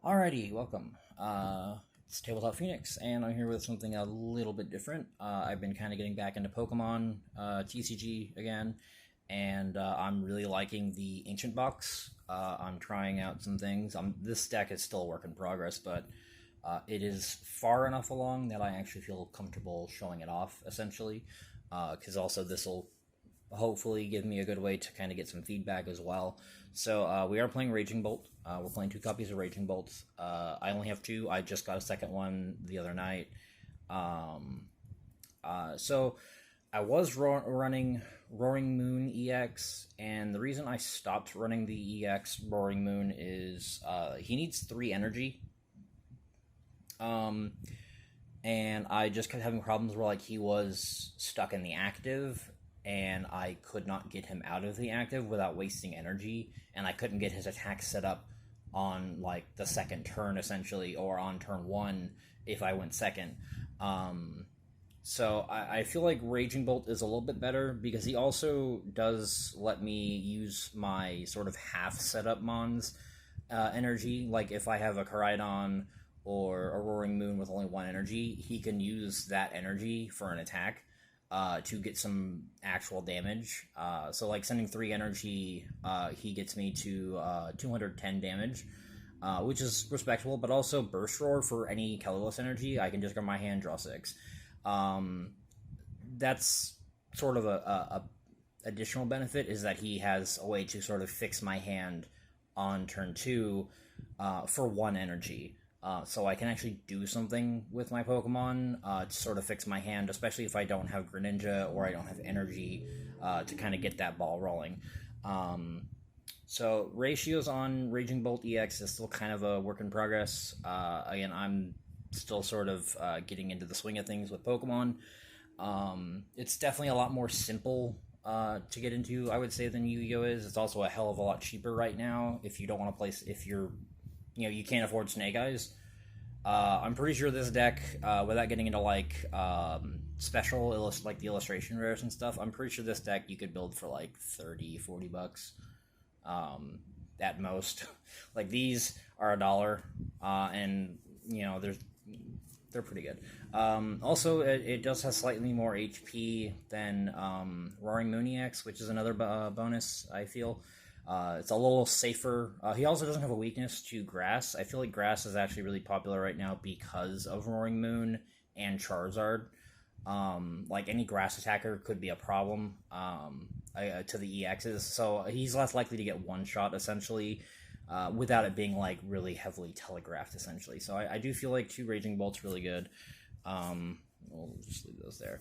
Alrighty, welcome. It's Tabletop Phoenix, and I'm here with something a little bit different. I've been kind of getting back into Pokemon TCG again, and I'm really liking the Ancient Box. I'm trying out some things. This deck is still a work in progress, but it is far enough along that I actually feel comfortable showing it off, essentially, because also this will hopefully give me a good way to kind of get some feedback as well. So we are playing Raging Bolt. We're playing 2 copies of Raging Bolt. I only have 2. I just got a second one the other night. So I was running Roaring Moon EX, and the reason I stopped running the EX Roaring Moon is he needs 3 energy. And I just kept having problems where like he was stuck in the active, and I could not get him out of the active without wasting energy, and I couldn't get his attack set up on like the second turn essentially, or on turn 1 if I went second. So I feel like Raging Bolt is a little bit better because he also does let me use my sort of half setup Mons energy. Like if I have a Koraidon or a Roaring Moon with only 1 energy, he can use that energy for an attack to get some actual damage. So like sending 3 energy, he gets me to 210 damage, which is respectable, but also Burst Roar for any colorless energy. I can just grab my hand, draw 6. That's sort of a additional benefit, is that he has a way to sort of fix my hand on turn 2 for 1 energy. So I can actually do something with my Pokemon to sort of fix my hand, especially if I don't have Greninja or I don't have energy to kind of get that ball rolling. So ratios on Raging Bolt EX is still kind of a work in progress. Again, I'm still sort of getting into the swing of things with Pokemon. It's definitely a lot more simple to get into, I would say, than Yu-Gi-Oh! Is. It's also a hell of a lot cheaper right now if you don't want to play, if you're, you can't afford Snake Eyes. I'm pretty sure this deck, without getting into like special like the illustration rares and stuff, I'm pretty sure this deck you could build for like 30-40 bucks at most. Like these are $1, and they're pretty good. Also, it does have slightly more HP than Roaring Moon EX, which is another bonus, I feel. It's a little safer. He also doesn't have a weakness to grass. I feel like grass is actually really popular right now because of Roaring Moon and Charizard. Like any grass attacker could be a problem to the EXs, so he's less likely to get one shot essentially, without it being like really heavily telegraphed essentially. So I do feel like 2 Raging Bolts really good. We'll just leave those there.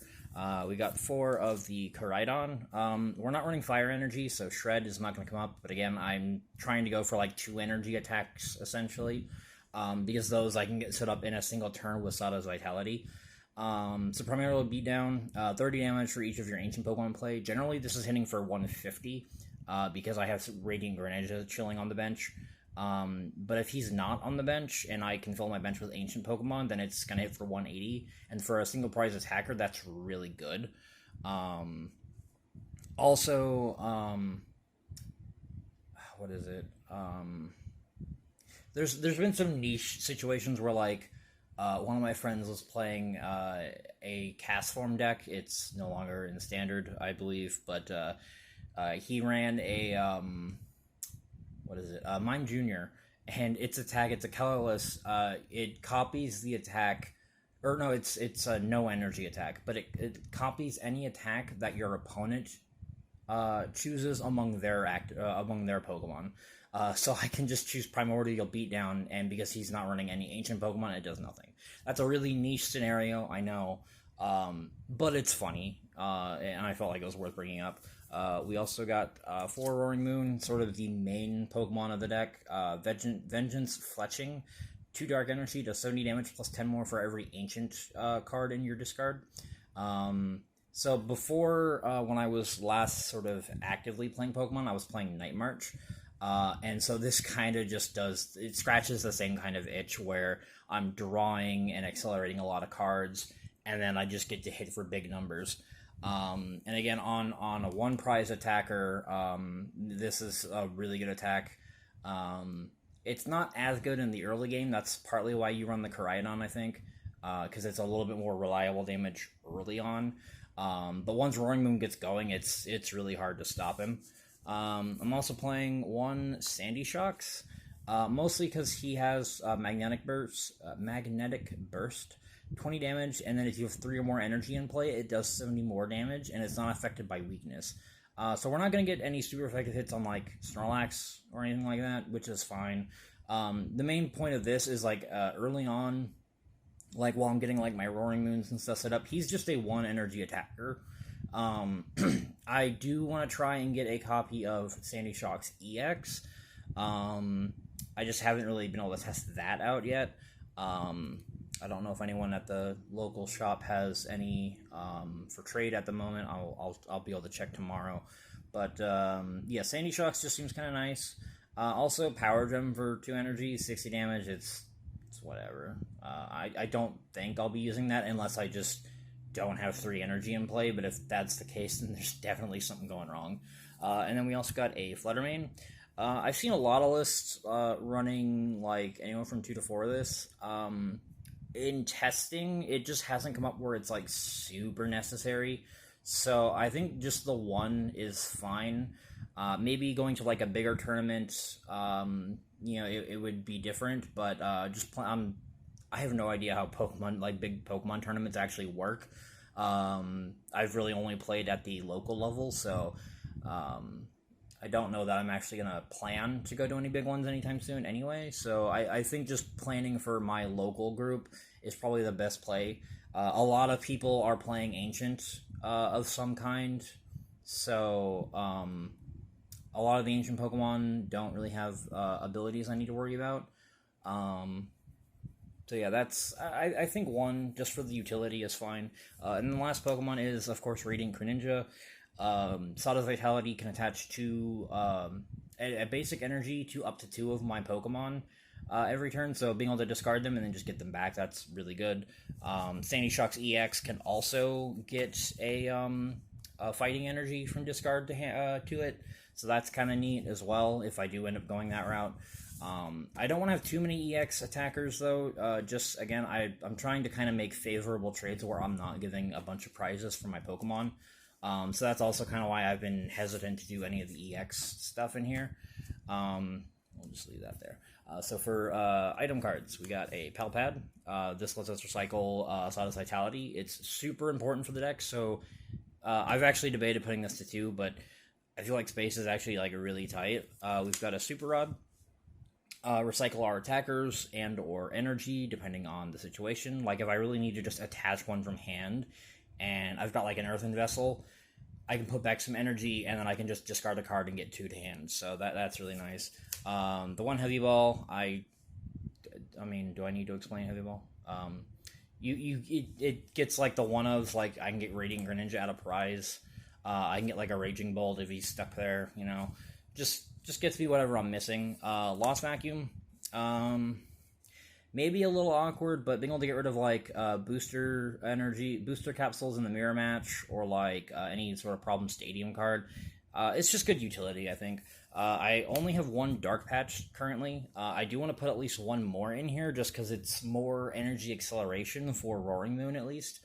We got 4 of the Koraidon. We're not running Fire Energy, so Shred is not going to come up. But again, I'm trying to go for like 2 energy attacks, essentially. Because those I can get set up in a single turn with Sada's Vitality. So primarily beat down, 30 damage for each of your Ancient Pokemon play. Generally, this is hitting for 150, because I have Radiant Greninja chilling on the bench. But if he's not on the bench and I can fill my bench with Ancient Pokemon, then it's gonna hit for 180. And for a single prize attacker, that's really good. Also, what is it? There's been some niche situations where like one of my friends was playing a cast form deck. It's no longer in standard, I believe, but he ran a what is it? Mime Junior, and its attack, it's a colorless. It copies the attack, or no, it's a no energy attack, but it copies any attack that your opponent chooses among their Pokemon. So I can just choose Primordial Beatdown, and because he's not running any Ancient Pokemon, it does nothing. That's a really niche scenario, I know, but it's funny, and I felt like it was worth bringing up. We also got 4 Roaring Moon, sort of the main Pokemon of the deck. Vengeance Fletching, 2 Dark Energy, does 70 damage plus 10 more for every Ancient card in your discard. So before, when I was last sort of actively playing Pokemon, I was playing Night March. And so this kind of just it scratches the same kind of itch where I'm drawing and accelerating a lot of cards, and then I just get to hit for big numbers. And again, on a 1 prize attacker, this is a really good attack. It's not as good in the early game. That's partly why you run the Koraidon, I think, because it's a little bit more reliable damage early on. But once Roaring Moon gets going, it's really hard to stop him. I'm also playing one Sandy Shocks, mostly because he has magnetic burst, 20 damage, and then if you have 3 or more energy in play, it does 70 more damage, and it's not affected by weakness. So we're not going to get any super effective hits on, like, Snorlax or anything like that, which is fine. The main point of this is, like, early on, like, while I'm getting, like, my Roaring Moons and stuff set up, he's just a 1 energy attacker. I do want to try and get a copy of Sandy Shock's EX. I just haven't really been able to test that out yet. I don't know if anyone at the local shop has any for trade at the moment. I'll be able to check tomorrow. But yeah, Sandy Shocks just seems kind of nice. Also, Power Gem for 2 energy, 60 damage. It's whatever. I don't think I'll be using that unless I just don't have 3 energy in play. But if that's the case, then there's definitely something going wrong. And then we also got a Fluttermane. I've seen a lot of lists running like anywhere from 2 to 4 of this. In testing, it just hasn't come up where it's like super necessary. So I think just the 1 is fine. Maybe going to like a bigger tournament, it would be different. But I have no idea how Pokemon, like big Pokemon tournaments, actually work. I've really only played at the local level, so I don't know that I'm actually going to plan to go to any big ones anytime soon anyway, so I think just planning for my local group is probably the best play. A lot of people are playing Ancient of some kind, so a lot of the Ancient Pokemon don't really have abilities I need to worry about. So yeah, I think 1, just for the utility, is fine. And then the last Pokemon is, of course, Radiant Greninja. Sawdust Vitality can attach to a basic energy to up to 2 of my Pokemon every turn, so being able to discard them and then just get them back, that's really good. Sandy Shock's EX can also get a fighting energy from discard to it, so that's kind of neat as well if I do end up going that route. I don't want to have too many EX attackers, though. Just, again, I'm trying to kind of make favorable trades where I'm not giving a bunch of prizes for my Pokemon. So that's also kind of why I've been hesitant to do any of the EX stuff in here. We'll just leave that there. So for item cards, we got a Palpad. This lets us recycle Sawdust Vitality. It's super important for the deck, so I've actually debated putting this to 2, but I feel like space is actually like really tight. We've got a Super Rod. Recycle our attackers and or energy, depending on the situation. Like, if I really need to just attach one from hand, and I've got, like, an Earthen Vessel, I can put back some energy, and then I can just discard a card and get 2 to hand, so that's really nice. The one Heavy Ball, I mean, do I need to explain Heavy Ball? It gets, like, the one-ofs, like, I can get Radiant Greninja out of prize, I can get, like, a Raging Bolt if he's stuck there, just gets me whatever I'm missing. Lost Vacuum, maybe a little awkward, but being able to get rid of, like, booster capsules in the mirror match, or, like, any sort of problem stadium card, it's just good utility, I think. I only have 1 Dark Patch currently. I do want to put at least 1 more in here, just because it's more energy acceleration for Roaring Moon, at least.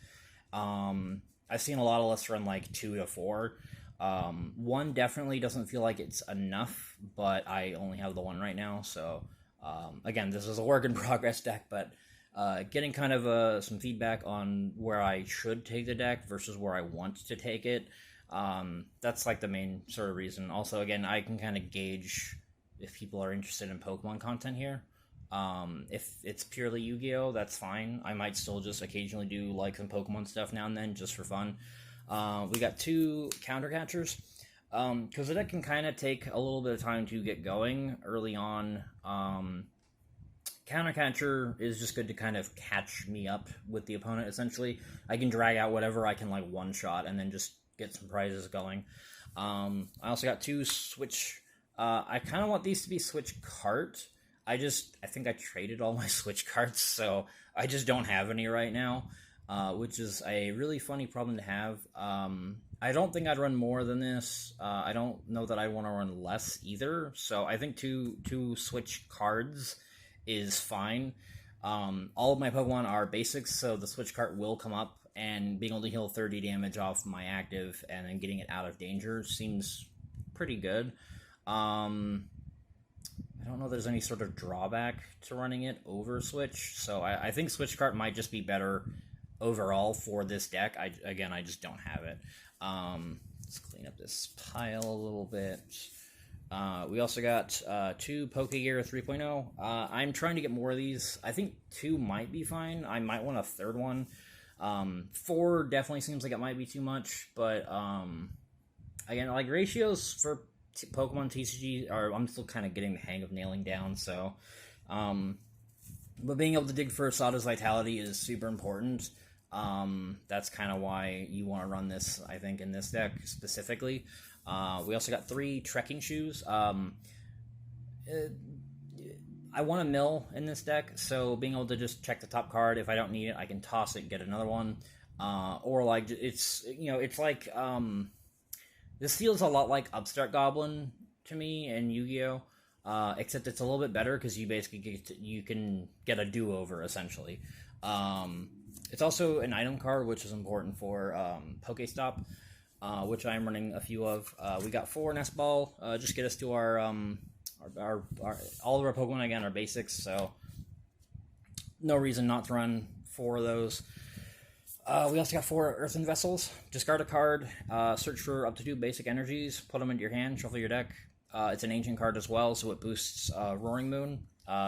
I've seen a lot of lists run, like, 2 to 4. 1 definitely doesn't feel like it's enough, but I only have the 1 right now, so again, this is a work in progress deck, but getting kind of some feedback on where I should take the deck versus where I want to take it, that's like the main sort of reason. Also, again, I can kind of gauge if people are interested in Pokemon content here. If it's purely Yu-Gi-Oh, that's fine. I might still just occasionally do like some Pokemon stuff now and then just for fun. We got 2 counter catchers, because the deck can kind of take a little bit of time to get going early on. Counter catcher is just good to kind of catch me up with the opponent, essentially. I can drag out whatever I can, like, one-shot and then just get some prizes going. I also got 2 switch. I kind of want these to be switch cart. I think I traded all my switch cards, so I just don't have any right now. which is a really funny problem to have. I don't think I'd run more than this. I don't know that I want to run less either. So I think two switch cards is fine. All of my Pokemon are basics, so the switch card will come up, and being able to heal 30 damage off my active and then getting it out of danger seems pretty good. I don't know if there's any sort of drawback to running it over Switch, so I think Switch Cart might just be better overall for this deck. I just don't have it. Let's clean up this pile a little bit. We also got 2 Pokegear 3.0. I'm trying to get more of these. I think 2 might be fine. I might want a third one. 4 definitely seems like it might be too much, but again, like ratios for Pokemon TCG I'm still kind of getting the hang of nailing down. So, but being able to dig for Sada's Vitality is super important. That's kind of why you want to run this, I think, in this deck specifically. We also got 3 trekking shoes. I want a mill in this deck, so being able to just check the top card, if I don't need it, I can toss it, get another one. Or like it's like this feels a lot like Upstart Goblin to me and Yu-Gi-Oh! Except it's a little bit better because you basically you can get a do-over essentially. It's also an item card, which is important for Pokestop, which I'm running a few of. We got 4 Nest Ball, just get us to our all of our Pokemon again are basics, so no reason not to run 4 of those. We also got 4 Earthen Vessels. Discard a card, search for up to 2 basic energies, put them into your hand, shuffle your deck. It's an ancient card as well, so it boosts Roaring Moon.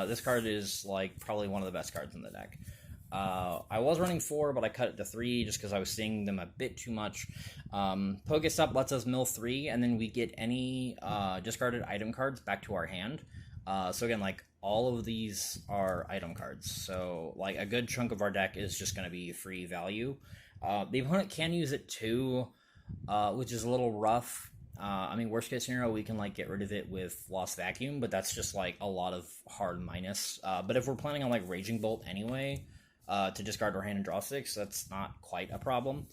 This card is like probably one of the best cards in the deck. I was running 4, but I cut it to 3 just because I was seeing them a bit too much. Pokestop lets us mill 3, and then we get any discarded item cards back to our hand. So again, like, all of these are item cards. So, like, a good chunk of our deck is just going to be free value. The opponent can use it too, which is a little rough. I mean, worst case scenario, we can, like, get rid of it with Lost Vacuum, but that's just, like, a lot of hard minus. But if we're planning on, like, Raging Bolt anyway, to discard our hand and draw 6, that's not quite a problem.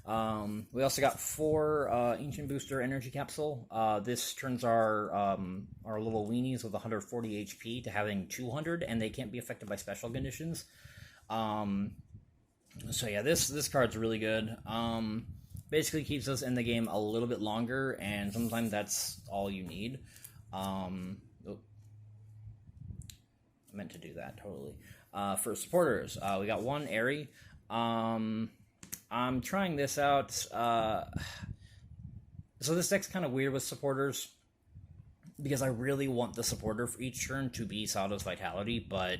We also got 4 Ancient Booster Energy Capsule. This turns our little weenies with 140 HP to having 200, and they can't be affected by special conditions. So yeah, this card's really good. Basically keeps us in the game a little bit longer, and sometimes that's all you need. I meant to do that, totally. For supporters, we got 1 Airy. I'm trying this out. So this deck's kind of weird with supporters, because I really want the supporter for each turn to be Sada's Vitality, but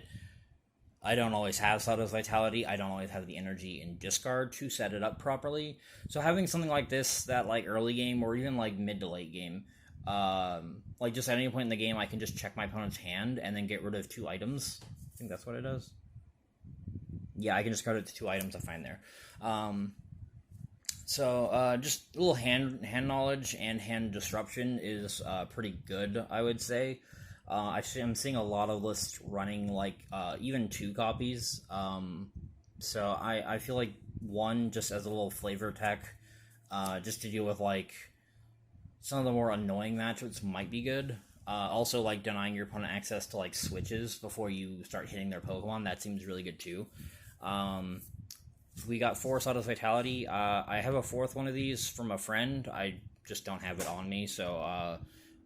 I don't always have Sada's Vitality. I don't always have the energy in discard to set it up properly. So having something like this, that like early game or even like mid to late game, like just at any point in the game, I can just check my opponent's hand and then get rid of 2 items. I think that's what it does. Yeah, I can discard it to 2 items I find there. Just a little hand knowledge and hand disruption is pretty good, I would say. I'm seeing a lot of lists running like even 2 copies. So I feel like 1 just as a little flavor tech, just to deal with like some of the more annoying matchups might be good. Also, like denying your opponent access to like switches before you start hitting their Pokemon, that seems really good too. We got 4 Sada's Vitality. I have a 4th one of these from a friend. I just don't have it on me, so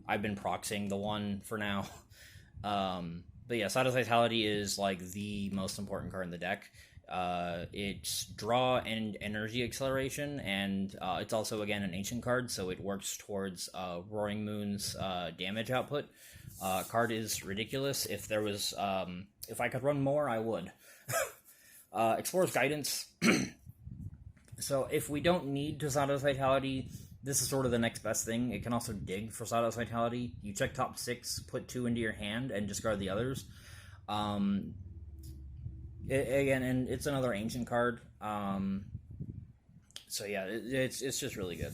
I've been proxying the one for now. But yeah, Sada's Vitality is like the most important card in the deck. It's draw and energy acceleration, and it's also again an ancient card, so it works towards Roaring Moon's damage output. Card is ridiculous. If there was, if I could run more, I would. Explorer's Guidance. So if we don't need to Sada's Vitality, this is sort of the next best thing. It can also dig for Sada's Vitality. You check top 6, put 2 into your hand, and discard the others. Again, and it's another ancient card. So yeah, it's just really good.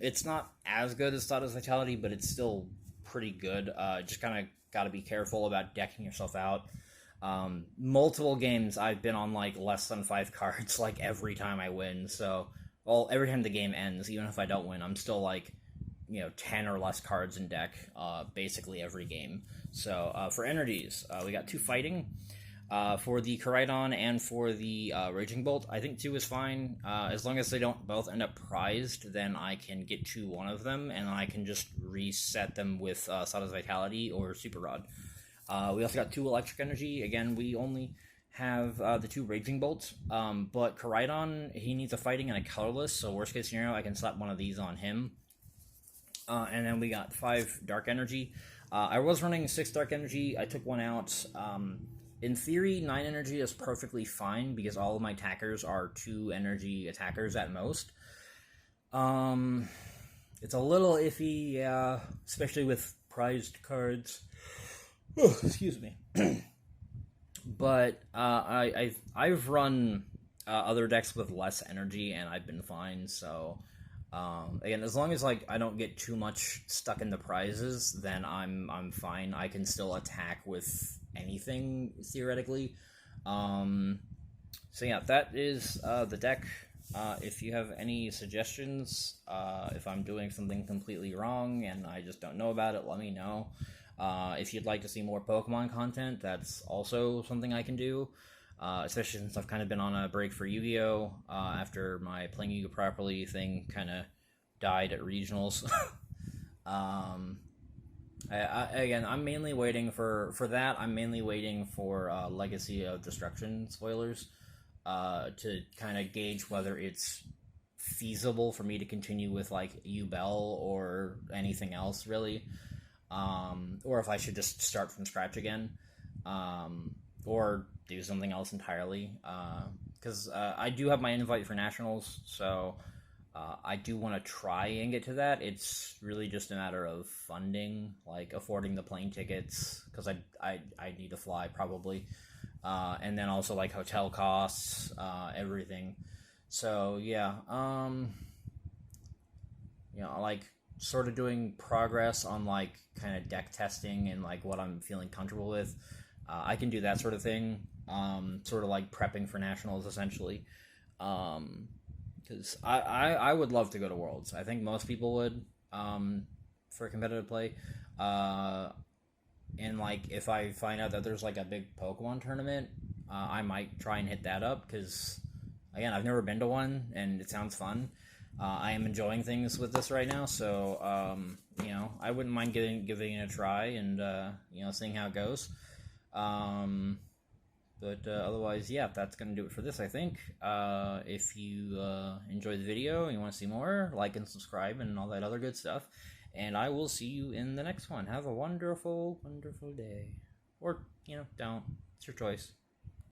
It's not as good as Sada's Vitality, but it's still pretty good. Just kind of got to be careful about decking yourself out. Multiple games I've been on like less than 5 cards like every time I win. So, well, every time the game ends, even if I don't win, I'm still like 10 or less cards in deck basically every game. So for energies, we got 2 fighting. For the Koraidon and for the Raging Bolt, I think 2 is fine. As long as they don't both end up prized, then I can get to one of them, and I can just reset them with Sada's Vitality or Super Rod. We also got 2 Electric Energy. Again, we only have the 2 Raging Bolts, but Koraidon, he needs a fighting and a colorless, so worst case scenario, I can slap one of these on him. And then we got 5 Dark Energy. I was running 6 Dark Energy. I took one out. In theory, 9 energy is perfectly fine because all of my attackers are 2 energy attackers at most. It's a little iffy, yeah, especially with prized cards. Oh, excuse me. But I've run other decks with less energy and I've been fine. So again, as long as like I don't get too much stuck in the prizes, then I'm fine. I can still attack with anything theoretically. So yeah, that is the deck. If you have any suggestions, if I'm doing something completely wrong and I just don't know about it, let me know. If you'd like to see more Pokemon content, that's also something I can do. Especially since I've kind of been on a break for Yu-Gi-Oh! After my Playing Yu-Gi-Oh! Properly thing kind of died at regionals. Again, I'm mainly waiting for that. I'm mainly waiting for Legacy of Destruction spoilers to kind of gauge whether it's feasible for me to continue with like U-Bell or anything else really, or if I should just start from scratch again, or do something else entirely. Because I do have my invite for nationals, so I do want to try and get to that. It's really just a matter of funding, like affording the plane tickets, because I need to fly probably, and then also like hotel costs, everything. So yeah, like sort of doing progress on like kind of deck testing and like what I'm feeling comfortable with. I can do that sort of thing, sort of like prepping for nationals essentially. Because I would love to go to Worlds. I think most people would, for competitive play. And like if I find out that there's like a big Pokemon tournament, I might try and hit that up because again, I've never been to one and it sounds fun. I am enjoying things with this right now, so I wouldn't mind giving it a try and seeing how it goes. But otherwise, yeah, that's going to do it for this, I think. If you enjoyed the video and you want to see more, like and subscribe and all that other good stuff. And I will see you in the next one. Have a wonderful, wonderful day. Or, don't. It's your choice.